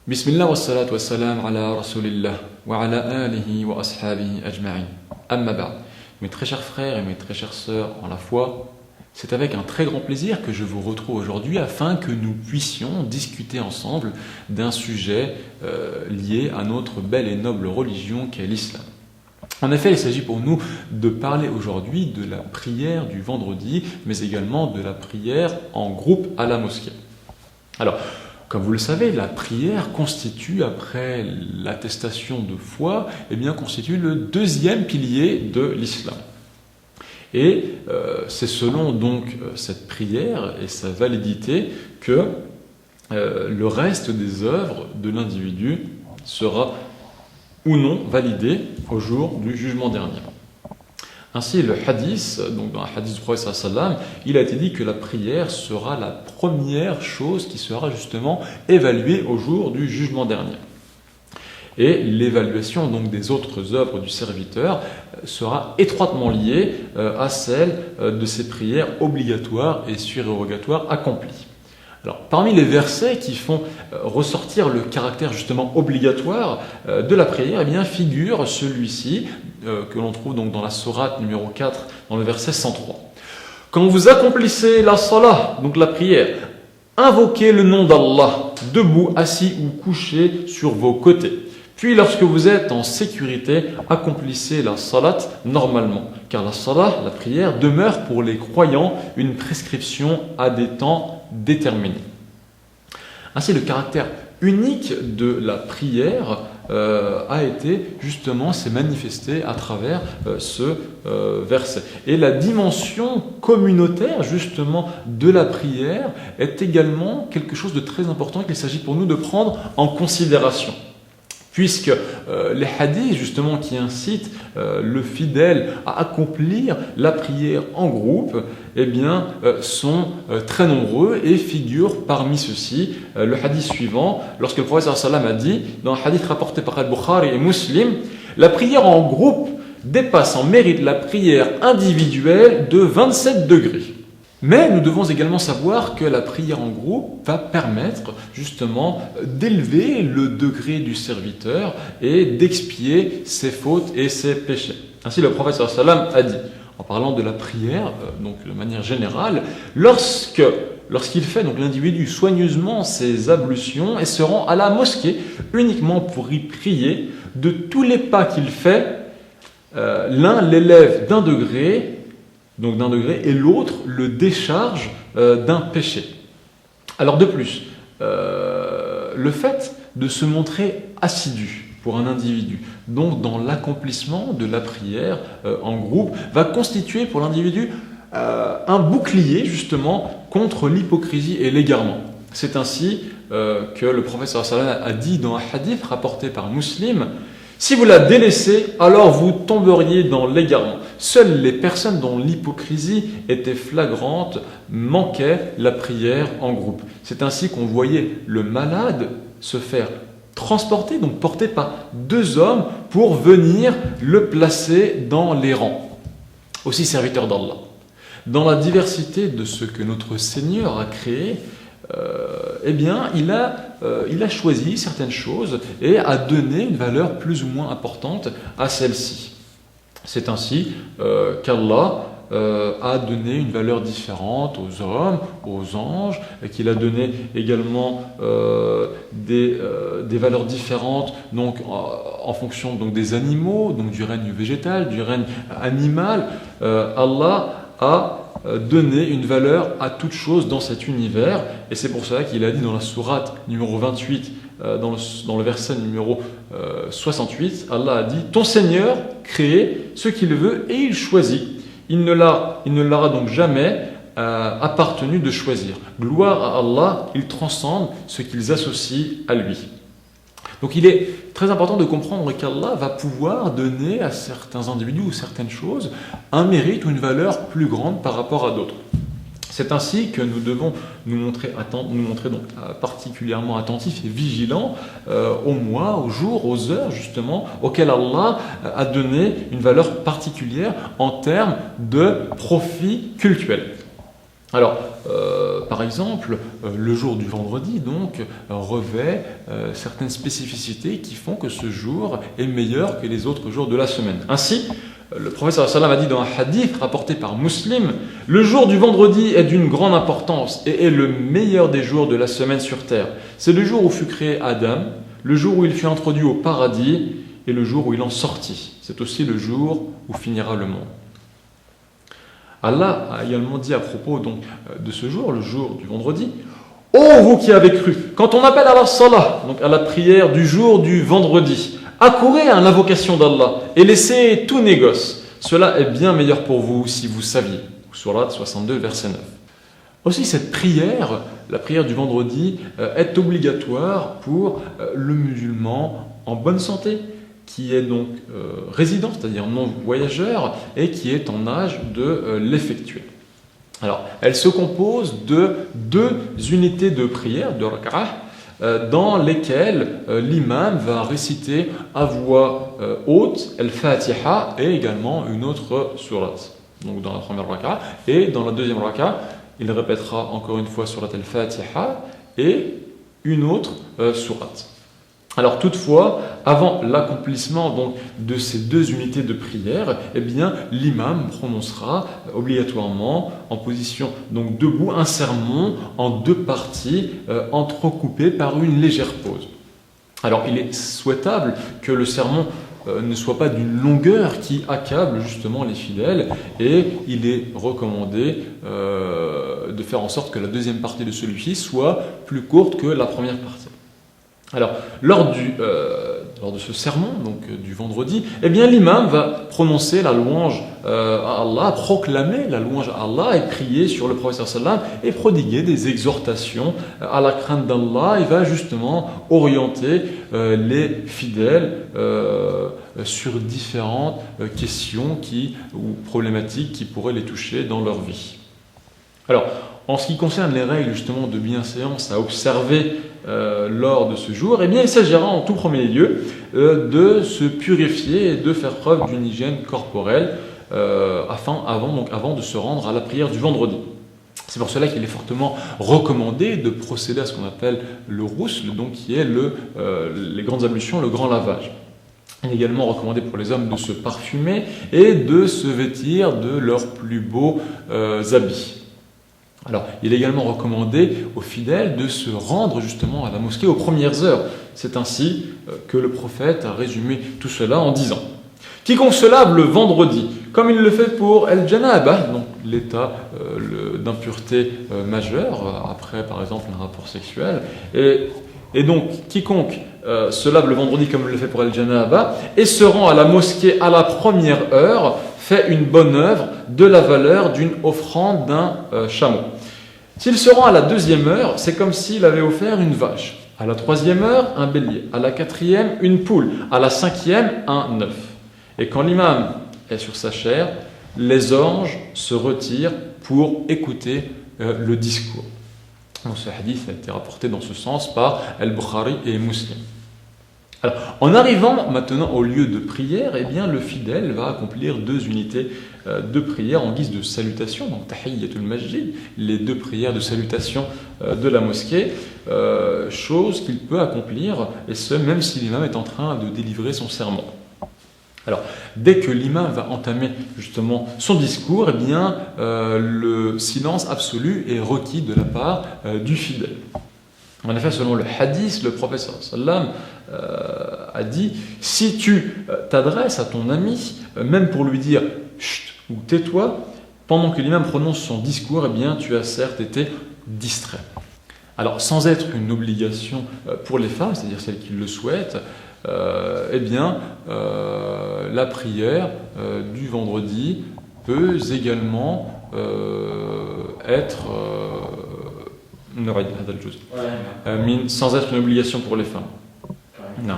Bismillah wa salatu wa salam ala rasulillah wa ala alihi wa ashabihi ajma'in. Amma ba'd. Mes très chers frères et mes très chères sœurs en la foi, c'est avec un très grand plaisir que je vous retrouve aujourd'hui afin que nous puissions discuter ensemble d'un sujet lié à notre belle et noble religion qu'est l'islam. En effet, il s'agit pour nous de parler aujourd'hui de la prière du vendredi, mais également de la prière en groupe à la mosquée. Alors, comme vous le savez, la prière constitue, après l'attestation de foi, constitue le deuxième pilier de l'islam. Et c'est selon donc cette prière et sa validité que le reste des œuvres de l'individu sera ou non validé au jour du jugement dernier. Ainsi, le hadith, donc dans le hadith du prophète sallam, il a été dit que la prière sera la première chose qui sera justement évaluée au jour du jugement dernier. Et l'évaluation donc des autres œuvres du serviteur sera étroitement liée à celle de ces prières obligatoires et surérogatoires accomplies. Alors, parmi les versets qui font ressortir le caractère justement obligatoire de la prière, figure celui-ci que l'on trouve donc dans la sourate numéro 4, dans le verset 103. Quand vous accomplissez la salah, donc la prière, invoquez le nom d'Allah, debout, assis ou couché sur vos côtés. Puis lorsque vous êtes en sécurité, accomplissez la salat normalement, car la salat, la prière, demeure pour les croyants une prescription à des temps déterminés. Ainsi, le caractère unique de la prière s'est manifesté à travers ce verset. Et la dimension communautaire justement de la prière est également quelque chose de très important qu'il s'agit pour nous de prendre en considération. Puisque les hadiths justement qui incitent le fidèle à accomplir la prière en groupe sont très nombreux et figurent parmi ceux-ci le hadith suivant, lorsque le prophète sallam a dit, dans un hadith rapporté par Al-Bukhari et Muslim, la prière en groupe dépasse en mérite la prière individuelle de 27 degrés. Mais nous devons également savoir que la prière en groupe va permettre justement d'élever le degré du serviteur et d'expier ses fautes et ses péchés. Ainsi, le prophète sallam a dit, en parlant de la prière, donc de manière générale, lorsqu'il fait donc l'individu soigneusement ses ablutions et se rend à la mosquée uniquement pour y prier, de tous les pas qu'il fait, l'un l'élève d'un degré, et l'autre le décharge d'un péché. Alors de plus, le fait de se montrer assidu pour un individu, donc dans l'accomplissement de la prière en groupe, va constituer pour l'individu un bouclier justement contre l'hypocrisie et l'égarement. C'est ainsi que le prophète sallallahu alayhi wa sallam a dit dans un hadith rapporté par Muslim, si vous la délaissez, alors vous tomberiez dans l'égarement. Seules les personnes dont l'hypocrisie était flagrante manquaient la prière en groupe. C'est ainsi qu'on voyait le malade se faire transporter, donc porté par deux hommes pour venir le placer dans les rangs. Aussi serviteur d'Allah. Dans la diversité de ce que notre Seigneur a créé, il a choisi certaines choses et a donné une valeur plus ou moins importante à celles-ci. C'est ainsi qu'Allah a donné une valeur différente aux hommes, aux anges, et qu'il a donné également des valeurs différentes donc, en fonction donc, des animaux, donc du règne végétal, du règne animal. Allah a donner une valeur à toute chose dans cet univers, et c'est pour cela qu'il a dit dans la sourate numéro 28, dans le verset numéro 68, Allah a dit « Ton Seigneur crée ce qu'il veut et il choisit. Il ne leur a donc jamais appartenu de choisir. Gloire à Allah, il transcende ce qu'ils associent à lui. » Donc il est très important de comprendre qu'Allah va pouvoir donner à certains individus ou certaines choses un mérite ou une valeur plus grande par rapport à d'autres. C'est ainsi que nous devons nous montrer donc particulièrement attentifs et vigilants aux mois, aux jours, aux heures justement auxquelles Allah a donné une valeur particulière en termes de profit cultuel. Alors, par exemple, le jour du vendredi, donc, revêt certaines spécificités qui font que ce jour est meilleur que les autres jours de la semaine. Ainsi, le prophète sallam a dit dans un hadith rapporté par Muslim, « Le jour du vendredi est d'une grande importance et est le meilleur des jours de la semaine sur terre. C'est le jour où fut créé Adam, le jour où il fut introduit au paradis et le jour où il en sortit. C'est aussi le jour où finira le monde. » Allah a également dit à propos donc, de ce jour, le jour du vendredi, « Ô vous qui avez cru, quand on appelle à la salah, donc à la prière du jour du vendredi, accourez à l'invocation d'Allah et laissez tout négoce. Cela est bien meilleur pour vous si vous saviez. » Sourate 62, verset 9. Aussi, cette prière, la prière du vendredi, est obligatoire pour le musulman en bonne santé, qui est donc résident, c'est-à-dire non voyageur, et qui est en âge de l'effectuer. Alors, elle se compose de 2 unités de prière, de rak'ah, dans lesquelles l'imam va réciter à voix haute Al-Fatiha et également une autre sourate. Donc dans la première rak'ah, et dans la deuxième rak'ah, il répétera encore une fois surat Al-Fatiha et une autre sourate. Alors toutefois, avant l'accomplissement donc, de ces 2 unités de prière, eh bien, l'imam prononcera obligatoirement en position donc, debout un sermon en 2 parties entrecoupées par une légère pause. Alors il est souhaitable que le sermon ne soit pas d'une longueur qui accable justement les fidèles et il est recommandé de faire en sorte que la deuxième partie de celui-ci soit plus courte que la première partie. Alors, lors de ce sermon, donc du vendredi, eh bien l'imam va prononcer la louange à Allah, proclamer la louange à Allah et prier sur le prophète sallam et prodiguer des exhortations à la crainte d'Allah. Il va justement orienter les fidèles sur différentes questions ou problématiques qui pourraient les toucher dans leur vie. Alors, en ce qui concerne les règles justement de bienséance à observer lors de ce jour, eh bien, il s'agira en tout premier lieu de se purifier et de faire preuve d'une hygiène corporelle avant de se rendre à la prière du vendredi. C'est pour cela qu'il est fortement recommandé de procéder à ce qu'on appelle le ghusl, donc qui est les grandes ablutions, le grand lavage. Il est également recommandé pour les hommes de se parfumer et de se vêtir de leurs plus beaux habits. Alors, il est également recommandé aux fidèles de se rendre justement à la mosquée aux premières heures. C'est ainsi que le prophète a résumé tout cela en disant « Quiconque se lave le vendredi, comme il le fait pour el-janaba, donc l'état d'impureté majeure, après par exemple un rapport sexuel, et donc quiconque se lave le vendredi comme il le fait pour el-janaba, et se rend à la mosquée à la première heure, fait une bonne œuvre de la valeur d'une offrande d'un chameau. S'il se rend à la 2e heure, c'est comme s'il avait offert une vache. À la 3e heure, un bélier. À la 4e, une poule. À la 5e, un œuf. Et quand l'imam est sur sa chaire, les anges se retirent pour écouter le discours. Donc, ce hadith a été rapporté dans ce sens par Al-Bukhari et Muslim. Alors, en arrivant maintenant au lieu de prière, eh bien, le fidèle va accomplir 2 unités de prière en guise de salutation, donc tahiyyatul masjid, les 2 prières de salutation de la mosquée, chose qu'il peut accomplir, et ce même si l'imam est en train de délivrer son sermon. Alors, dès que l'imam va entamer justement son discours, eh bien, le silence absolu est requis de la part du fidèle. En effet, selon le hadith, le prophète sallam a dit « Si tu t'adresses à ton ami, même pour lui dire « chut » ou « tais-toi », pendant que l'imam prononce son discours, eh bien, tu as certes été distrait. Alors, sans être une obligation pour les femmes, c'est-à-dire celles qui le souhaitent, eh bien, la prière du vendredi peut également être sans être une obligation pour les femmes. Non.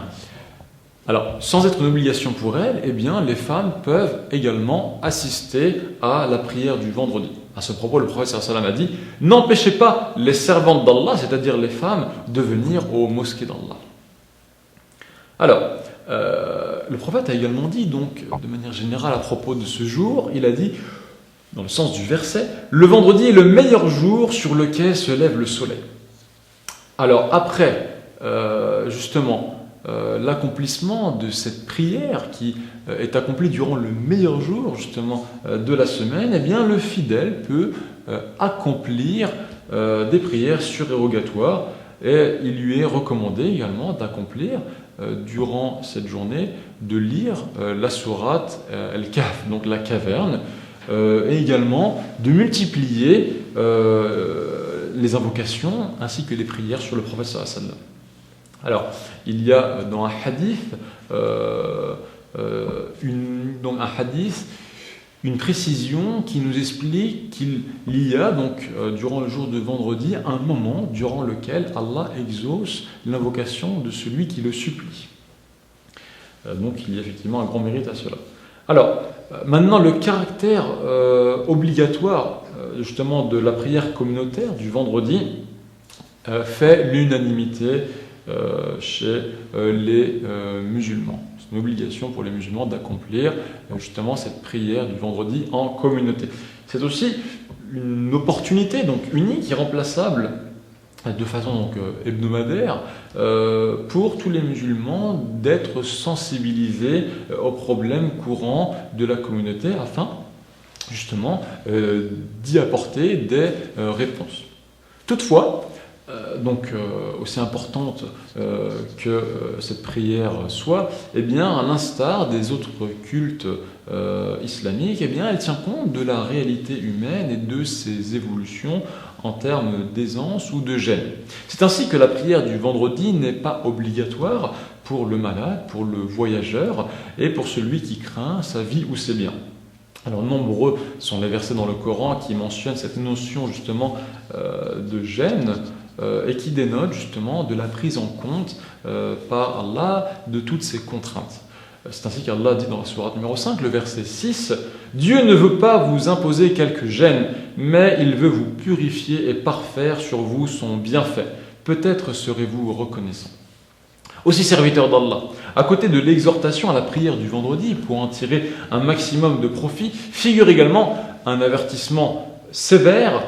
Alors, sans être une obligation pour elles, eh bien, les femmes peuvent également assister à la prière du vendredi. À ce propos, le prophète sallallahu alayhi wa sallam a dit « N'empêchez pas les servantes d'Allah, c'est-à-dire les femmes, de venir aux mosquées d'Allah. » Alors, le prophète a également dit, donc, de manière générale à propos de ce jour, il a dit dans le sens du verset, le vendredi est le meilleur jour sur lequel se lève le soleil. Alors après, justement, l'accomplissement de cette prière qui est accomplie durant le meilleur jour, justement, de la semaine, eh bien, le fidèle peut accomplir des prières surérogatoires et il lui est recommandé également d'accomplir durant cette journée, de lire la sourate El-Kahf, donc la caverne, et également de multiplier les invocations ainsi que les prières sur le prophète sallallahu alayhi wa sallam. Alors, il y a dans un hadith, une précision qui nous explique qu'il y a donc durant le jour de vendredi un moment durant lequel Allah exauce l'invocation de celui qui le supplie. Donc il y a effectivement un grand mérite à cela. Alors, maintenant le caractère obligatoire justement de la prière communautaire du vendredi fait l'unanimité chez les musulmans. C'est une obligation pour les musulmans d'accomplir justement cette prière du vendredi en communauté. C'est aussi une opportunité donc unique, irremplaçable, de façon donc hebdomadaire, pour tous les musulmans d'être sensibilisés aux problèmes courants de la communauté afin justement d'y apporter des réponses. Toutefois, donc aussi importante que cette prière soit, eh bien, à l'instar des autres cultes islamiques, eh bien, elle tient compte de la réalité humaine et de ses évolutions en termes d'aisance ou de gêne. C'est ainsi que la prière du vendredi n'est pas obligatoire pour le malade, pour le voyageur et pour celui qui craint sa vie ou ses biens. Alors nombreux sont les versets dans le Coran qui mentionnent cette notion justement de gêne et qui dénote justement de la prise en compte par Allah de toutes ces contraintes. C'est ainsi qu'Allah dit dans la sourate numéro 5, le verset 6, « Dieu ne veut pas vous imposer quelque gêne, mais il veut vous purifier et parfaire sur vous son bienfait. Peut-être serez-vous reconnaissant. » Aussi serviteur d'Allah, à côté de l'exhortation à la prière du vendredi pour en tirer un maximum de profit, figure également un avertissement sévère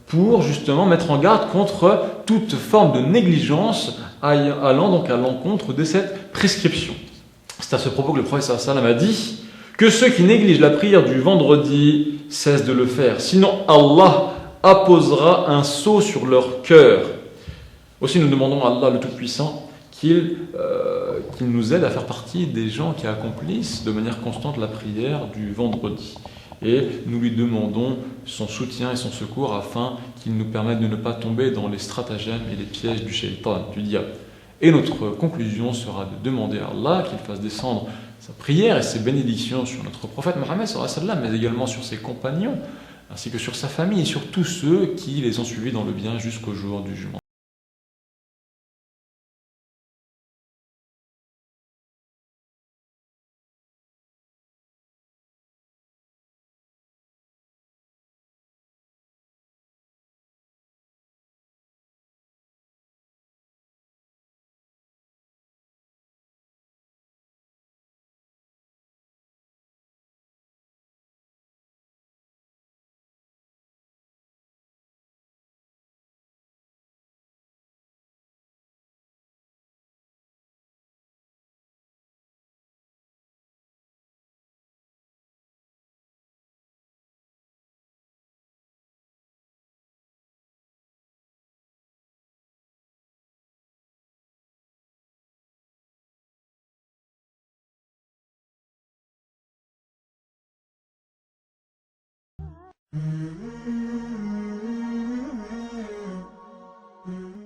pour justement mettre en garde contre toute forme de négligence allant donc à l'encontre de cette prescription. C'est à ce propos que le prophète sallallahu alayhi wa sallam a dit que ceux qui négligent la prière du vendredi cessent de le faire, sinon Allah apposera un sceau sur leur cœur. Aussi nous demandons à Allah le Tout-Puissant qu'il nous aide à faire partie des gens qui accomplissent de manière constante la prière du vendredi. Et nous lui demandons son soutien et son secours afin qu'il nous permette de ne pas tomber dans les stratagèmes et les pièges du shaitan, du diable. Et notre conclusion sera de demander à Allah qu'il fasse descendre sa prière et ses bénédictions sur notre prophète Mohammed sallallahu alayhi wa sallam, mais également sur ses compagnons, ainsi que sur sa famille et sur tous ceux qui les ont suivis dans le bien jusqu'au jour du jugement.